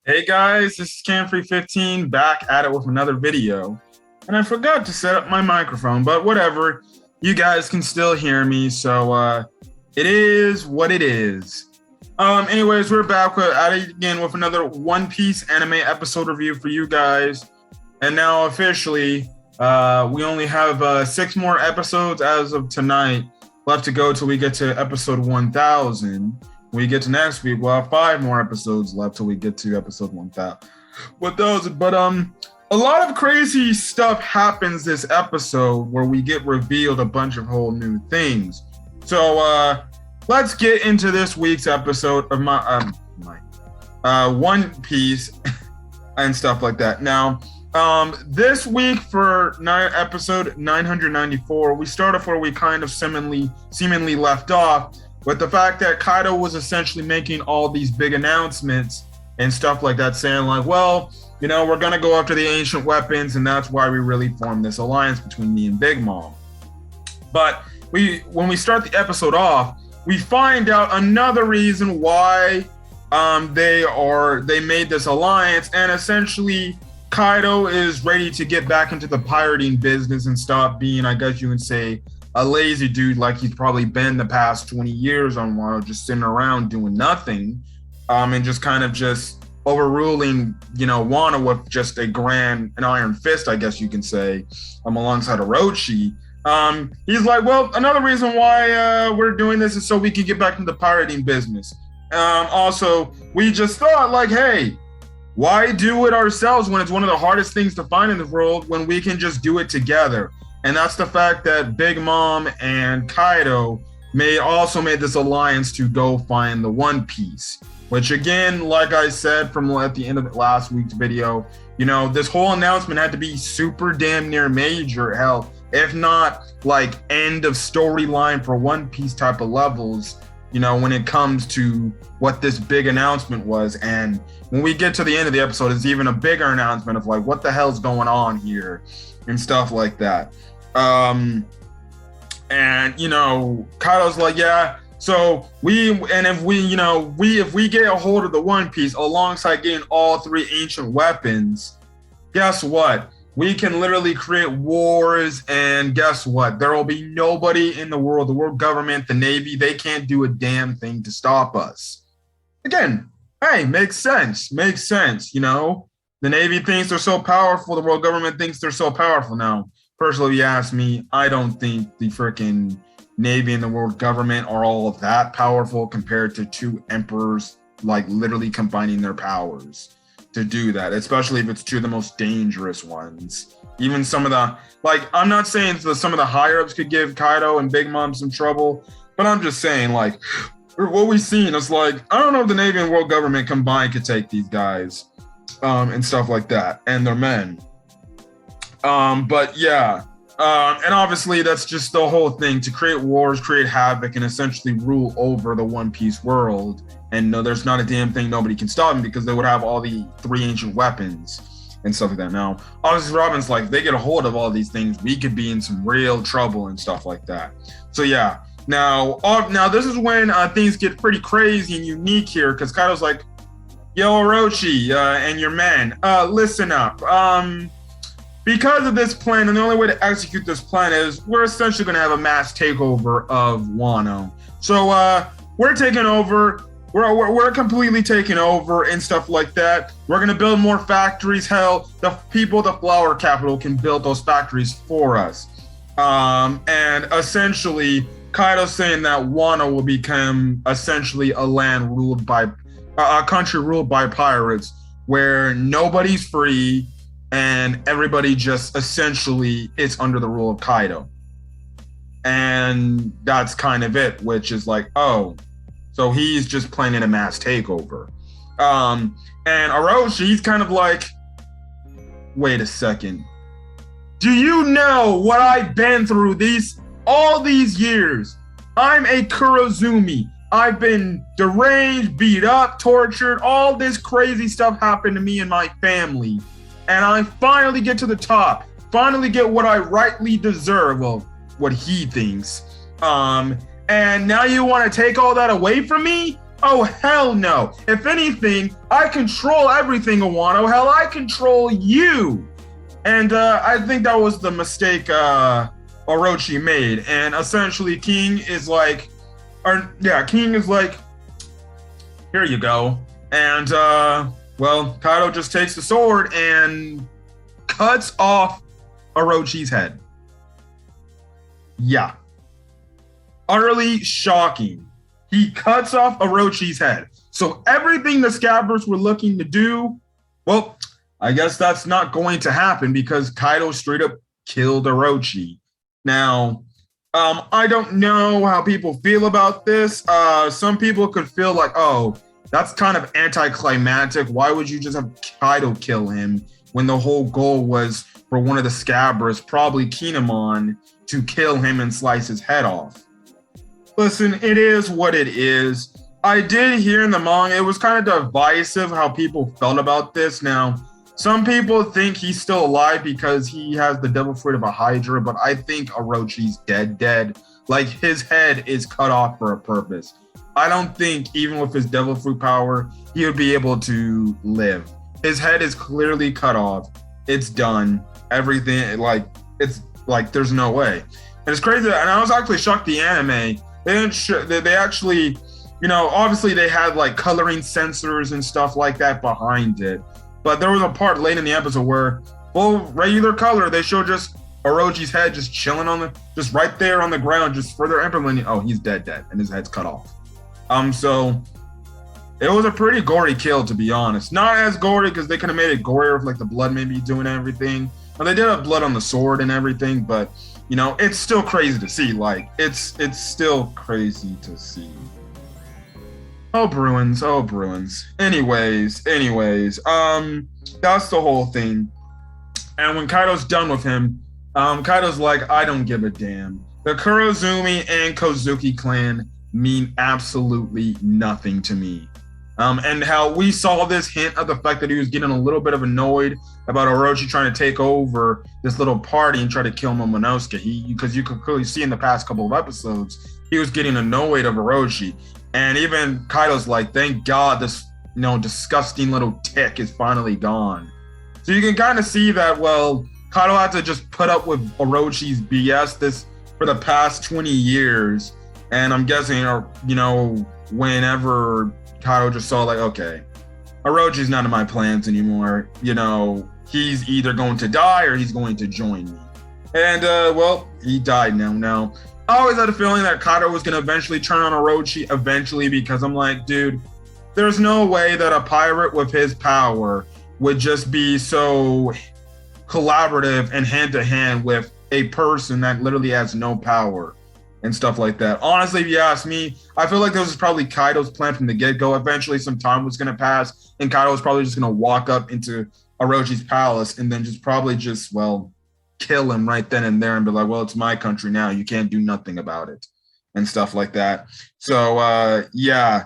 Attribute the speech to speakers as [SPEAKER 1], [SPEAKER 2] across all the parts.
[SPEAKER 1] Hey guys, this is Camfrey15 back at it with another video. And I forgot to set up my microphone, but whatever. You guys can still hear me, so it is what it is. Anyways, we're back at it again with another One Piece anime episode review for you guys. And now officially, we only have 6 more episodes as of tonight left to go till we get to episode 1000. When we get to next week, we'll have 5 more episodes left till we get to episode 1000. But a lot of crazy stuff happens this episode where we get revealed a bunch of whole new things. So let's get into this week's episode of my One Piece and stuff like that. Now, this week for episode 994, we start off where we kind of seemingly left off, with the fact that Kaido was essentially making all these big announcements and stuff like that, saying like, well, you know, we're gonna go after the ancient weapons, and that's why we really formed this alliance between me and Big Mom. But when we start the episode off, we find out another reason why they made this alliance, and essentially Kaido is ready to get back into the pirating business and stop being, I guess you would say, a lazy dude like he's probably been the past 20 years on Wano, just sitting around doing nothing, and just kind of just overruling, you know, Wano with just an iron fist, I guess you can say, alongside Orochi. He's like, well, another reason why we're doing this is so we can get back into the pirating business. Also, we just thought like, hey, why do it ourselves when it's one of the hardest things to find in the world when we can just do it together? And that's the fact that Big Mom and Kaido also made this alliance to go find the One Piece, which again, like I said from at the end of last week's video, you know, this whole announcement had to be super damn near major, hell, if not like end of storyline for One Piece type of levels, you know, when it comes to what this big announcement was. And when we get to the end of the episode, it's even a bigger announcement of like, what the hell's going on here and stuff like that. And you know, Kaido's like, yeah, so if we get a hold of the One Piece alongside getting all 3 ancient weapons, guess what? We can literally create wars, and guess what? There will be nobody in the world government, the Navy, they can't do a damn thing to stop us. Again, hey, makes sense, you know? The Navy thinks they're so powerful, the world government thinks they're so powerful now. Personally, if you ask me, I don't think the freaking Navy and the world government are all of that powerful compared to 2 emperors, like literally combining their powers to do that, especially if it's 2 of the most dangerous ones. Even some of the, like, I'm not saying that some of the higher ups could give Kaido and Big Mom some trouble, but I'm just saying, like, what we've seen is like, I don't know if the Navy and world government combined could take these guys and stuff like that, and their men. But yeah, and obviously that's just the whole thing, to create wars, create havoc, and essentially rule over the One Piece world. And no, there's not a damn thing nobody can stop them because they would have all the 3 ancient weapons and stuff like that. Now, obviously Robin's like, if they get a hold of all these things, we could be in some real trouble and stuff like that. So yeah, now this is when things get pretty crazy and unique here, because Kaido's like, yo, Orochi and your men, listen up. Because of this plan, and the only way to execute this plan is we're essentially going to have a mass takeover of Wano. So we're taking over. We're completely taking over and stuff like that. We're going to build more factories. Hell, the people, the flower capital, can build those factories for us. And essentially, Kaido's saying that Wano will become essentially a country ruled by pirates, where nobody's free, and everybody just essentially is under the rule of Kaido. And that's kind of it, which is like, oh, so he's just planning a mass takeover. And Orochi, he's kind of like, wait a second. Do you know what I've been through all these years? I'm a Kurozumi. I've been deranged, beat up, tortured, all this crazy stuff happened to me and my family. And I finally get to the top, finally get what I rightly deserve, well, what he thinks. And now you want to take all that away from me? Oh, hell no. If anything, I control everything, Iwano. Hell, I control you. And I think that was the mistake Orochi made. And essentially, King is like, here you go. And, well, Kaido just takes the sword and cuts off Orochi's head. Yeah. Utterly shocking. He cuts off Orochi's head. So everything the Scabbers were looking to do, well, I guess that's not going to happen because Kaido straight up killed Orochi. Now, I don't know how people feel about this. Some people could feel like, oh, that's kind of anticlimactic. Why would you just have Kaido kill him when the whole goal was for one of the Scabbers, probably Kinemon, to kill him and slice his head off? Listen, it is what it is. I did hear in the manga, it was kind of divisive how people felt about this. Now, some people think he's still alive because he has the devil fruit of a Hydra, but I think Orochi's dead. Like, his head is cut off for a purpose. I don't think, even with his devil fruit power, he would be able to live. His head is clearly cut off. It's done. Everything, it's like, there's no way. And it's crazy, and I was actually shocked the anime, they actually, obviously they had like coloring sensors and stuff like that behind it. But there was a part late in the episode where, well, regular color, they show just Orochi's head just chilling just right there on the ground, just further implementing, oh, he's dead, and his head's cut off. So it was a pretty gory kill, to be honest. Not as gory because they could have made it gorier with like the blood maybe doing everything. Well, they did have blood on the sword and everything, but it's still crazy to see. Like, it's still crazy to see. Oh, Bruins. Anyways, that's the whole thing. And when Kaido's done with him, Kaido's like, I don't give a damn. The Kurozumi and Kozuki clan mean absolutely nothing to me. And how we saw this hint of the fact that he was getting a little bit of annoyed about Orochi trying to take over this little party and try to kill Momonosuke. Because you could clearly see in the past couple of episodes, he was getting annoyed of Orochi. And even Kaido's like, thank God this, disgusting little tick is finally gone. So you can kind of see that, well, Kaido had to just put up with Orochi's BS for the past 20 years. And I'm guessing, whenever Kaido just saw like, okay, Orochi's not in my plans anymore. He's either going to die or he's going to join me. And, well, he died now. Now, I always had a feeling that Kaido was going to eventually turn on Orochi because I'm like, dude, there's no way that a pirate with his power would just be so collaborative and hand-to-hand with a person that literally has no power and stuff like that. Honestly, if you ask me, I feel like this was probably Kaido's plan from the get-go. Eventually, some time was going to pass, and Kaido was probably just going to walk up into Orochi's palace and then kill him right then and there and be like, well, it's my country now. You can't do nothing about it and stuff like that. So, yeah.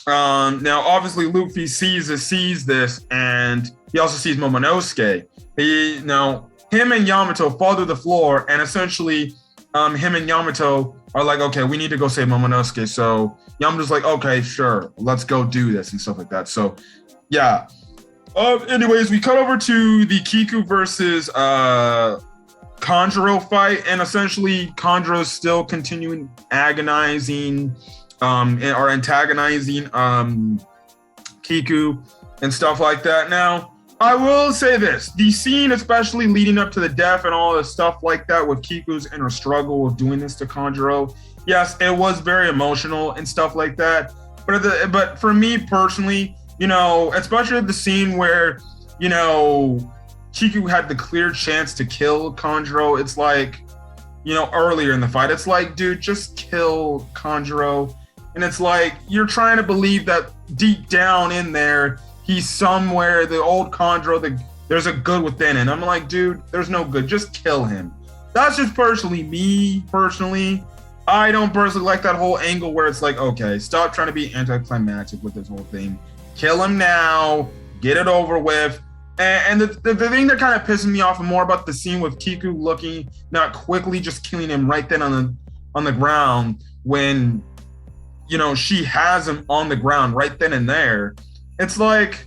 [SPEAKER 1] Now, obviously, Luffy sees this, and he also sees Momonosuke. Him and Yamato fall to the floor, and essentially, him and Yamato are like, okay, we need to go save Momonosuke. So Yamato's like, okay, sure, let's go do this and stuff like that. So, yeah. Anyways, we cut over to the Kiku versus Kanjuro fight, and essentially Kanjuro's still continuing antagonizing Kiku and stuff like that. Now, I will say this, the scene, especially leading up to the death and all the stuff like that with Kiku's inner struggle of doing this to Kanjuro, yes, it was very emotional and stuff like that. But for me personally, especially the scene where, Kiku had the clear chance to kill Kanjuro, it's like, earlier in the fight, it's like, dude, just kill Kanjuro. And it's like, you're trying to believe that deep down in there, he's somewhere, the old Kanjuro, there's a good within it. And I'm like, dude, there's no good, just kill him. That's just me personally. I don't personally like that whole angle where it's like, okay, stop trying to be anticlimactic with this whole thing. Kill him now, get it over with. And the thing that kind of pisses me off more about the scene with Kiku looking, not quickly just killing him right then on the ground when, she has him on the ground right then and there. It's like,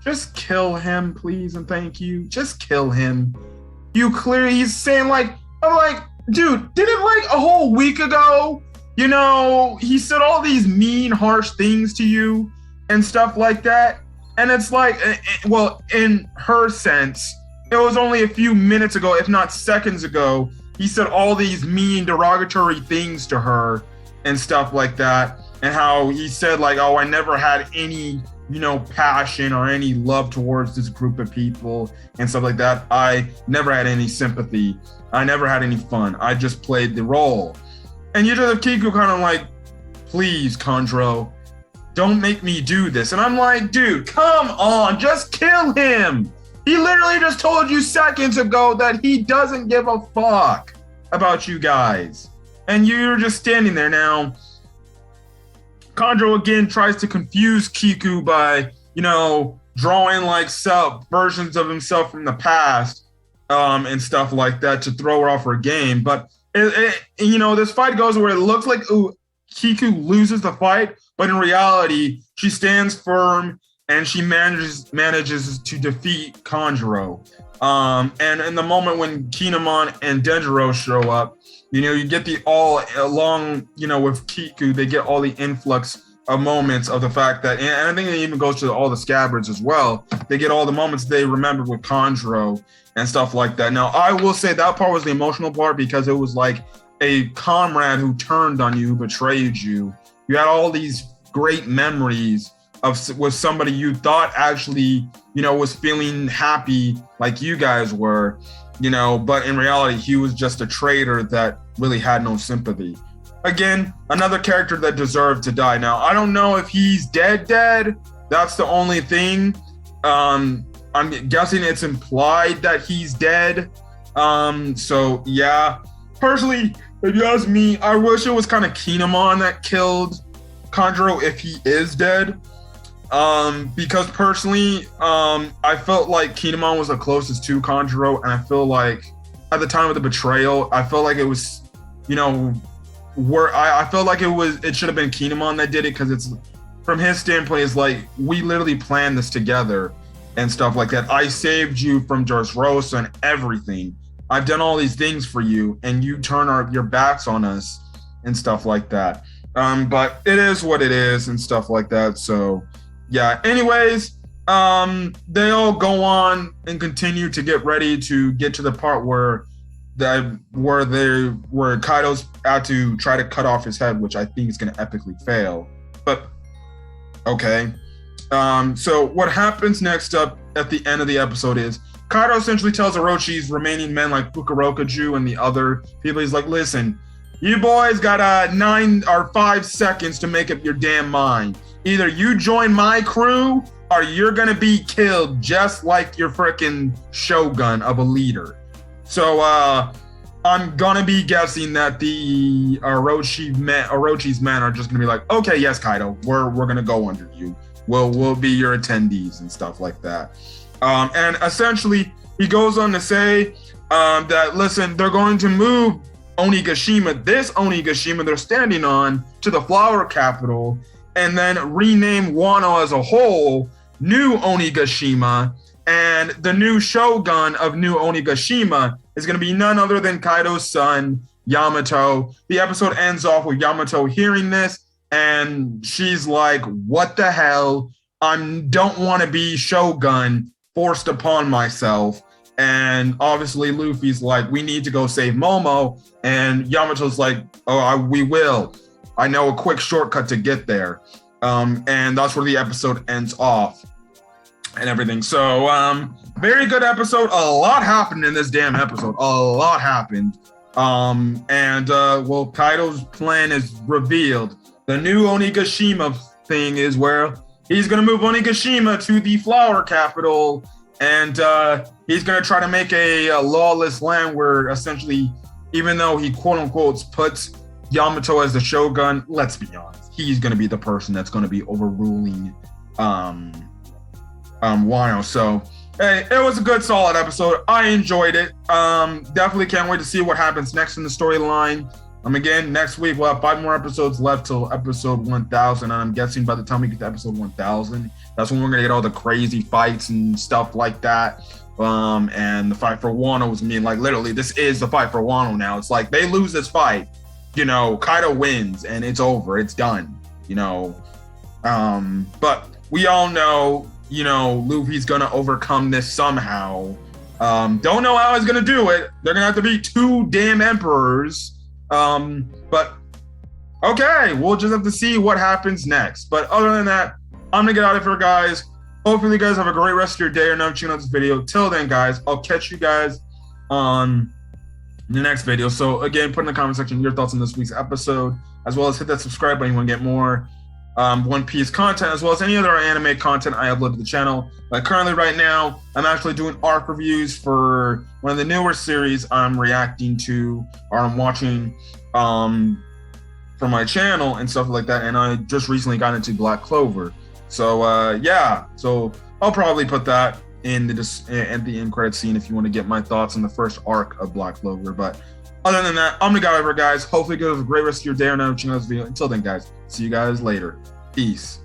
[SPEAKER 1] just kill him, please, and thank you. Just kill him. He's saying I'm like, dude, didn't a whole week ago, he said all these mean, harsh things to you and stuff like that. And it's like, well, in her sense, it was only a few minutes ago, if not seconds ago, he said all these mean, derogatory things to her and stuff like that. And how he said oh, I never had any, passion or any love towards this group of people and stuff like that. I never had any sympathy. I never had any fun. I just played the role. And you just have Kiku kind of like, please, Kanjuro, don't make me do this. And I'm like, dude, come on, just kill him. He literally just told you seconds ago that he doesn't give a fuck about you guys. And you're just standing there now. Kanjuro again tries to confuse Kiku by, drawing versions of himself from the past and stuff like that to throw her off her game. But, this fight goes where it looks like Kiku loses the fight, but in reality, she stands firm and she manages to defeat Kanjuro. And in the moment when Kinemon and Denjiro show up, you get the all along, with Kiku, they get all the influx of moments of the fact that, and I think it even goes to all the scabbards as well. They get all the moments they remember with Kanjuro and stuff like that. Now, I will say that part was the emotional part because it was like a comrade who turned on you, who betrayed you. You had all these great memories with somebody you thought actually, was feeling happy like you guys were. But in reality, he was just a traitor that really had no sympathy. Again, another character that deserved to die. Now, I don't know if he's dead. That's the only thing. I'm guessing it's implied that he's dead. So yeah. Personally, if you ask me, I wish it was kind of Kinemon that killed Kanjuro if he is dead. Because personally, I felt like Kinemon was the closest to Kanjuro, and I feel like at the time of the betrayal, I felt like it was, I felt like it should have been Kinemon that did it, because it's, from his standpoint, it's like, we literally planned this together and stuff like that. I saved you from Dressrosa and everything. I've done all these things for you, and you turn your backs on us and stuff like that. But it is what it is and stuff like that. So yeah, anyways, they all go on and continue to get ready to get to the part where Kaido's out to try to cut off his head, which I think is going to epically fail. But okay. So what happens next up at the end of the episode is Kaido essentially tells Orochi's remaining men like Fukuroka-ju and the other people, he's like, listen, you boys got 9 or 5 seconds to make up your damn mind. Either you join my crew or you're gonna be killed just like your freaking shogun of a leader. So I'm gonna be guessing that the Orochi's men are just gonna be like, okay, yes, Kaido, we're gonna go under you. We'll be your attendees and stuff like that. And essentially, he goes on to say that, listen, they're going to move Onigashima, this Onigashima they're standing on, to the flower capital, and then rename Wano as a whole New Onigashima. And the new shogun of New Onigashima is going to be none other than Kaido's son, Yamato. The episode ends off with Yamato hearing this, and she's like, what the hell? I don't want to be shogun forced upon myself. And obviously Luffy's like, we need to go save Momo. And Yamato's like, we will. I know a quick shortcut to get there. And that's where the episode ends off and everything. So very good episode. A lot happened in this damn episode. A lot happened. Well, Kaido's plan is revealed. The new Onigashima thing is where he's going to move Onigashima to the flower capital, and he's going to try to make a lawless land where essentially, even though he quote unquote puts Yamato as the shogun, let's be honest, he's going to be the person that's going to be overruling Wano. So hey, it was a good, solid episode. I enjoyed it. Definitely can't wait to see what happens next in the storyline. Again, next week we'll have 5 more episodes left till episode 1000, and I'm guessing by the time we get to episode 1000, that's when we're gonna get all the crazy fights and stuff like that. And the fight for Wano was me, like, literally, this is the fight for Wano now. It's like they lose this fight, Kaido wins and it's over, it's done, But we all know, Luffy's gonna overcome this somehow. Don't know how he's gonna do it. They're gonna have to beat 2 damn emperors. But okay, we'll just have to see what happens next. But other than that, I'm gonna get out of here, guys. Hopefully you guys have a great rest of your day or night checking out this video. Till then, guys, I'll catch you guys on the next video. So again, put in the comment section your thoughts on this week's episode, as well as hit that subscribe button if you want to get more One Piece content, as well as any other anime content I upload to the channel. Like currently right now, I'm actually doing arc reviews for one of the newer series I'm reacting to, or I'm watching for my channel and stuff like that. And I just recently got into Black Clover. So yeah, so I'll probably put that in at the end credit scene if you want to get my thoughts on the first arc of Black Clover. But other than that, I'm the guy over, guys. Hopefully you guys have a great rest of your day or night watching this video. Until then, guys, see you guys later. Peace.